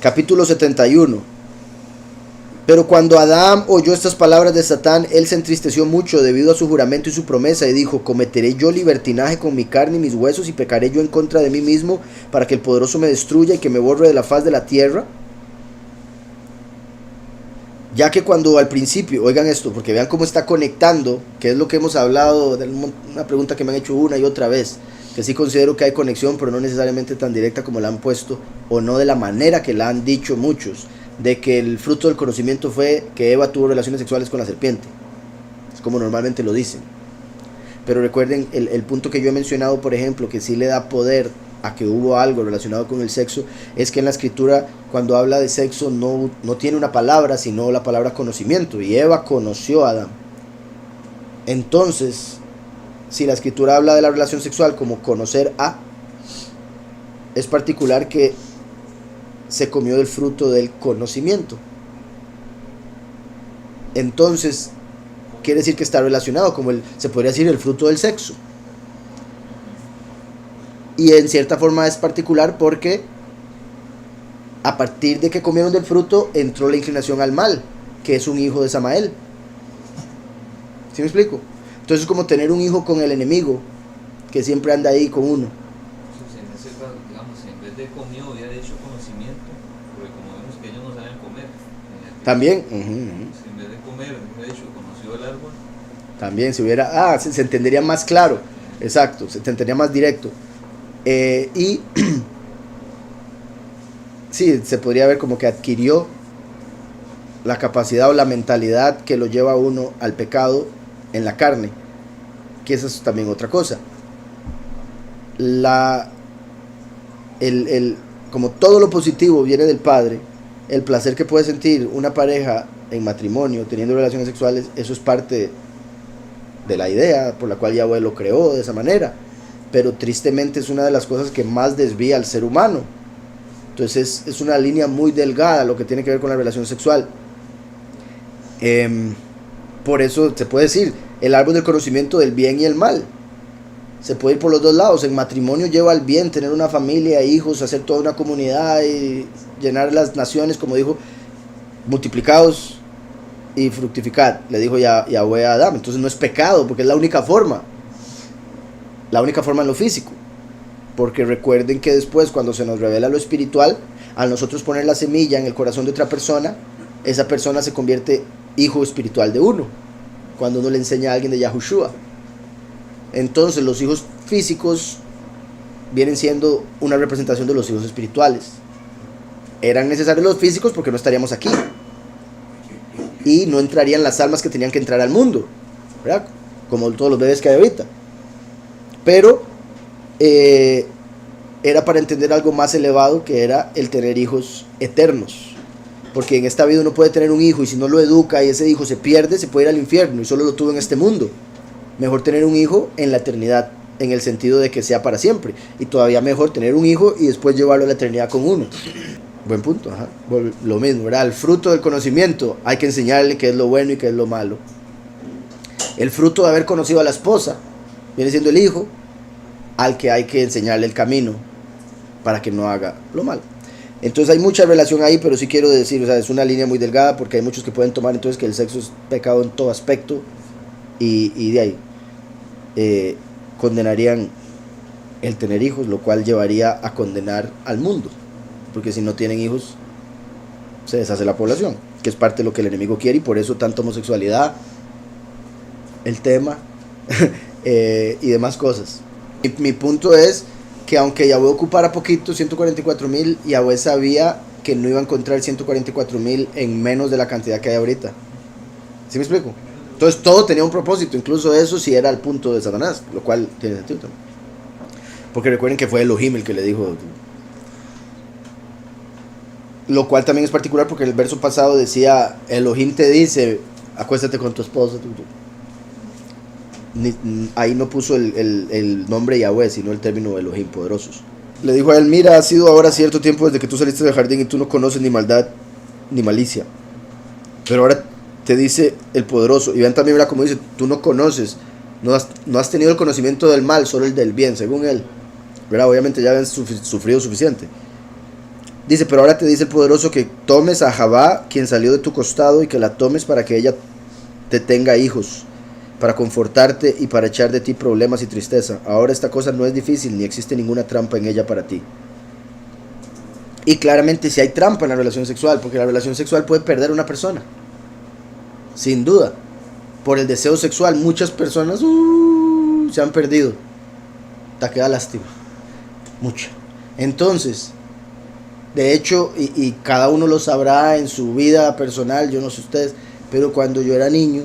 Capítulo 71. Pero cuando Adán oyó estas palabras de Satán, él se entristeció mucho debido a su juramento y su promesa, y dijo: cometeré yo libertinaje con mi carne y mis huesos, y pecaré yo en contra de mí mismo, para que el poderoso me destruya y que me borre de la faz de la tierra. Ya que cuando al principio, oigan esto, porque vean cómo está conectando, que es lo que hemos hablado, de una pregunta que me han hecho una y otra vez, que sí considero que hay conexión, pero no necesariamente tan directa como la han puesto, o no de la manera que la han dicho muchos, de que el fruto del conocimiento fue que Eva tuvo relaciones sexuales con la serpiente. Es como normalmente lo dicen. Pero recuerden el punto que yo he mencionado, por ejemplo, que sí le da poder a que hubo algo relacionado con el sexo, es que en la escritura, cuando habla de sexo, no tiene una palabra, sino la palabra conocimiento, y Eva conoció a Adán. Entonces, si la escritura habla de la relación sexual como conocer a, es particular que se comió del fruto del conocimiento. Entonces, quiere decir que está relacionado, como se podría decir, el fruto del sexo. Y en cierta forma es particular porque a partir de que comieron del fruto entró la inclinación al mal, que es un hijo de Samael. ¿Sí me explico? Entonces es como tener un hijo con el enemigo, que siempre anda ahí con uno. Entonces, en ese caso, digamos, en vez de comió hubiera dicho conocimiento, porque como vemos que ellos no saben comer. También. En vez de comer, hubiera dicho conoció el árbol. También, si hubiera, se entendería más claro. Exacto, se entendería más directo. Y sí, se podría ver como que adquirió la capacidad o la mentalidad que lo lleva a uno al pecado en la carne, que esa es también otra cosa. Como todo lo positivo viene del Padre, el placer que puede sentir una pareja en matrimonio teniendo relaciones sexuales, eso es parte de la idea por la cual Yahweh lo creó de esa manera, pero tristemente es una de las cosas que más desvía al ser humano. Entonces es una línea muy delgada lo que tiene que ver con la relación sexual. Por eso se puede decir el árbol del conocimiento del bien y el mal. Se puede ir por los dos lados. En matrimonio lleva al bien, tener una familia, hijos, hacer toda una comunidad y llenar las naciones, como dijo, multiplicados y fructificad, le dijo Yahweh a Adán. Entonces no es pecado, porque es la única forma en lo físico. Porque recuerden que después, cuando se nos revela lo espiritual, al nosotros poner la semilla en el corazón de otra persona, esa persona se convierte hijo espiritual de uno, cuando uno le enseña a alguien de Yahushua. Entonces los hijos físicos vienen siendo una representación de los hijos espirituales. Eran necesarios los físicos porque no estaríamos aquí, y no entrarían las almas que tenían que entrar al mundo, ¿verdad? Como todos los bebés que hay ahorita. Pero era para entender algo más elevado, que era el tener hijos eternos. Porque en esta vida uno puede tener un hijo, y si no lo educa y ese hijo se pierde, se puede ir al infierno, y solo lo tuvo en este mundo. Mejor tener un hijo en la eternidad, en el sentido de que sea para siempre. Y todavía mejor tener un hijo y después llevarlo a la eternidad con uno. Buen punto, ajá. Lo mismo, ¿verdad? El fruto del conocimiento, hay que enseñarle qué es lo bueno y qué es lo malo. El fruto de haber conocido a la esposa viene siendo el hijo, al que hay que enseñarle el camino para que no haga lo malo. Entonces hay mucha relación ahí, pero sí quiero decir, o sea, es una línea muy delgada, porque hay muchos que pueden tomar entonces que el sexo es pecado en todo aspecto, y de ahí condenarían el tener hijos, lo cual llevaría a condenar al mundo, porque si no tienen hijos se deshace la población, que es parte de lo que el enemigo quiere, y por eso tanta homosexualidad, el tema y demás cosas. Mi punto es que aunque Yahweh ocupara poquito, 144,000, Yahweh sabía que no iba a encontrar 144,000 en menos de la cantidad que hay ahorita. ¿Sí me explico? Entonces todo tenía un propósito, incluso eso sí era el punto de Satanás, lo cual tiene sentido también. Porque recuerden que fue Elohim el que le dijo, lo cual también es particular, porque en el verso pasado decía, Elohim te dice, acuéstate con tu esposa. Ahí no puso el nombre Yahweh, sino el término Elohim, poderosos. Le dijo a él: mira, ha sido ahora cierto tiempo desde que tú saliste del jardín, y tú no conoces ni maldad ni malicia, pero ahora te dice el poderoso. Y vean también, mira, como dice, tú no conoces, no has tenido el conocimiento del mal, solo el del bien, según él, ¿verdad? Obviamente ya habían sufrido suficiente. Dice, pero ahora te dice el poderoso que tomes a Javá, quien salió de tu costado, y que la tomes para que ella te tenga hijos, para confortarte y para echar de ti problemas y tristeza. Ahora esta cosa no es difícil, ni existe ninguna trampa en ella para ti. Y claramente si hay trampa en la relación sexual, porque la relación sexual puede perder a una persona, sin duda. Por el deseo sexual, muchas personas se han perdido. Te queda lástima, mucha. Entonces, de hecho, y cada uno lo sabrá en su vida personal, yo no sé ustedes, pero cuando yo era niño,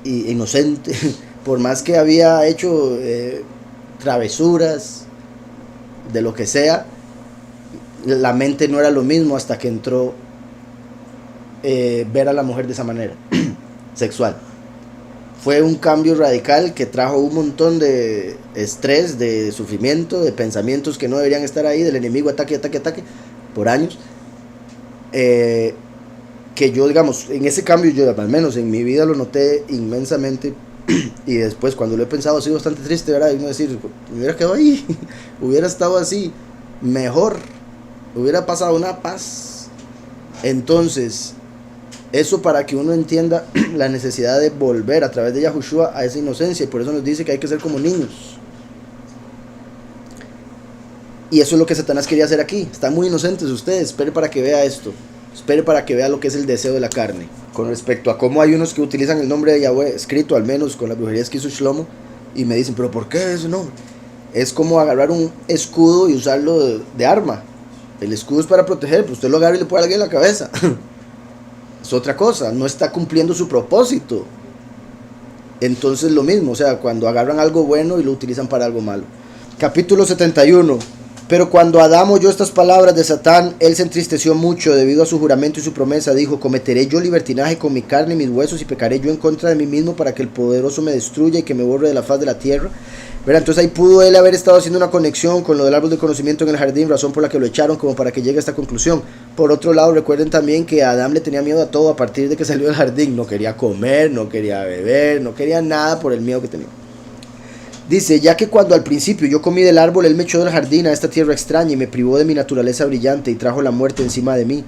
y inocente, por más que había hecho travesuras, de lo que sea, la mente no era lo mismo hasta que entró ver a la mujer de esa manera, sexual. Fue un cambio radical que trajo un montón de estrés, de sufrimiento, de pensamientos que no deberían estar ahí, del enemigo, ataque, por años. Que yo, digamos, en ese cambio, yo al menos en mi vida lo noté inmensamente. Y después, cuando lo he pensado, ha sido bastante triste, ¿verdad? Y uno decir, me hubiera quedado ahí, hubiera estado así, mejor, hubiera pasado una paz. Entonces, eso para que uno entienda la necesidad de volver a través de Yahushua a esa inocencia. Y por eso nos dice que hay que ser como niños. Y eso es lo que Satanás quería hacer aquí. Están muy inocentes ustedes. Espere para que vea esto. Espere para que vea lo que es el deseo de la carne. Con respecto a cómo hay unos que utilizan el nombre de Yahweh, escrito al menos con las brujerías que hizo Shlomo, y me dicen, ¿pero por qué ese nombre? Es como agarrar un escudo y usarlo de arma. El escudo es para proteger, pues usted lo agarra y le pone a alguien en la cabeza. Es otra cosa, no está cumpliendo su propósito. Entonces lo mismo, o sea, cuando agarran algo bueno y lo utilizan para algo malo. Capítulo 71. Pero cuando Adán oyó estas palabras de Satán, él se entristeció mucho debido a su juramento y su promesa. Dijo, cometeré yo libertinaje con mi carne y mis huesos y pecaré yo en contra de mí mismo para que el poderoso me destruya y que me borre de la faz de la tierra. ¿Verdad? Entonces ahí pudo él haber estado haciendo una conexión con lo del árbol de conocimiento en el jardín, razón por la que lo echaron, como para que llegue a esta conclusión. Por otro lado, recuerden también que Adán le tenía miedo a todo a partir de que salió del jardín. No quería comer, no quería beber, no quería nada por el miedo que tenía. Dice, ya que cuando al principio yo comí del árbol, él me echó del jardín a esta tierra extraña y me privó de mi naturaleza brillante y trajo la muerte encima de mí.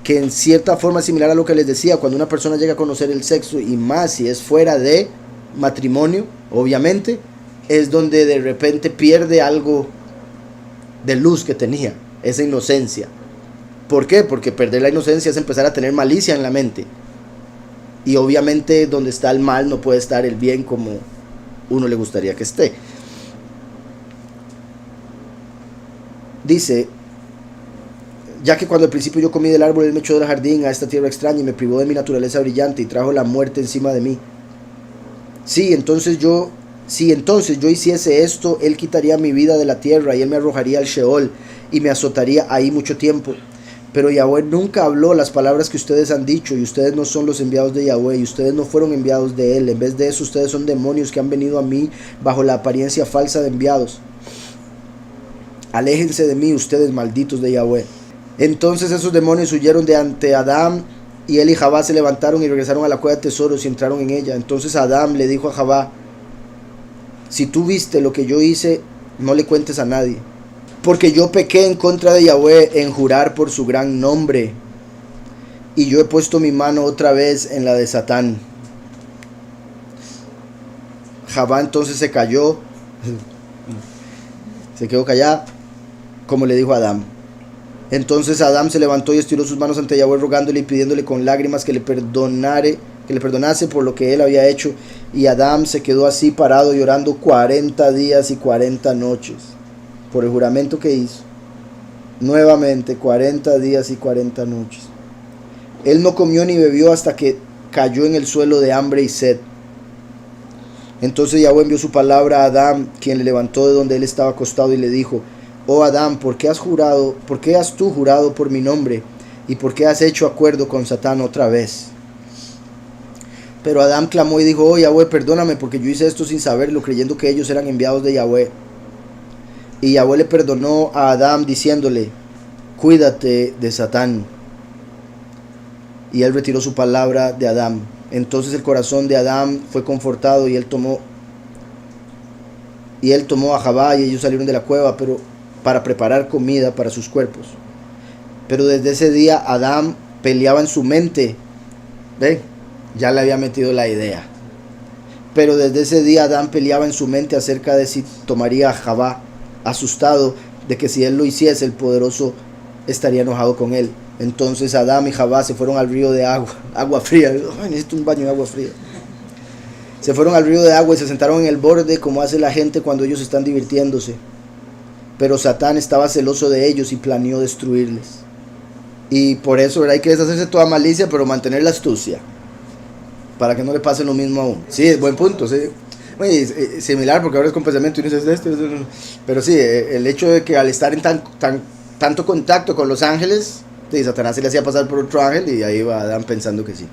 Que en cierta forma similar a lo que les decía, cuando una persona llega a conocer el sexo, y más si es fuera de matrimonio, obviamente, es donde de repente pierde algo de luz que tenía, esa inocencia. ¿Por qué? Porque perder la inocencia es empezar a tener malicia en la mente. Y obviamente donde está el mal no puede estar el bien como uno le gustaría que esté. Dice, ya que cuando al principio yo comí del árbol, él me echó del jardín a esta tierra extraña y me privó de mi naturaleza brillante y trajo la muerte encima de mí. Si entonces yo hiciese esto, él quitaría mi vida de la tierra y él me arrojaría al Sheol y me azotaría ahí mucho tiempo. Pero Yahweh nunca habló las palabras que ustedes han dicho, y ustedes no son los enviados de Yahweh, y ustedes no fueron enviados de él. En vez de eso, ustedes son demonios que han venido a mí bajo la apariencia falsa de enviados. Aléjense de mí, ustedes malditos de Yahweh. Entonces esos demonios huyeron de ante Adán, y él y Javá se levantaron y regresaron a la cueva de tesoros y entraron en ella. Entonces Adán le dijo a Javá, si tú viste lo que yo hice, no le cuentes a nadie. Porque yo pequé en contra de Yahweh en jurar por su gran nombre, y yo he puesto mi mano otra vez en la de Satán. Javá entonces se cayó, se quedó callada, como le dijo a Adán. Entonces Adán se levantó y estiró sus manos ante Yahweh, rogándole y pidiéndole con lágrimas que le perdonase por lo que él había hecho. Y Adán se quedó así parado llorando 40 días y 40 noches. Por el juramento que hizo. Nuevamente 40 días y 40 noches. Él no comió ni bebió hasta que cayó en el suelo de hambre y sed. Entonces Yahweh envió su palabra a Adán, quien le levantó de donde él estaba acostado y le dijo, oh Adán, ¿por qué has tú jurado por mi nombre? ¿Y por qué has hecho acuerdo con Satán otra vez? Pero Adán clamó y dijo, oh Yahweh, perdóname, porque yo hice esto sin saberlo, creyendo que ellos eran enviados de Yahweh. Y Yahweh le perdonó a Adán diciéndole, cuídate de Satán. Y él retiró su palabra de Adán. Entonces el corazón de Adán fue confortado y él tomó a Javá y ellos salieron de la cueva, pero para preparar comida para sus cuerpos. Pero desde ese día Adán peleaba en su mente. ¿Ve? Ya le había metido la idea. Pero desde ese día Adán peleaba en su mente acerca de si tomaría a Javá, asustado de que si él lo hiciese, el poderoso estaría enojado con él. Entonces Adán y Javá se fueron al río de agua fría. Ay, necesito un baño de agua fría. Se fueron al río de agua y se sentaron en el borde como hace la gente cuando ellos están divirtiéndose. Pero Satán estaba celoso de ellos y planeó destruirles. Y por eso, ¿verdad? Hay que deshacerse toda malicia, pero mantener la astucia, para que no le pase lo mismo a uno. Sí, es buen punto, sí. Bueno, similar, porque ahora es con pensamiento y no es esto. Pero sí, el hecho de que al estar en tanto contacto con los ángeles, sí, Satanás se le hacía pasar por otro ángel y ahí va Adán pensando que sí.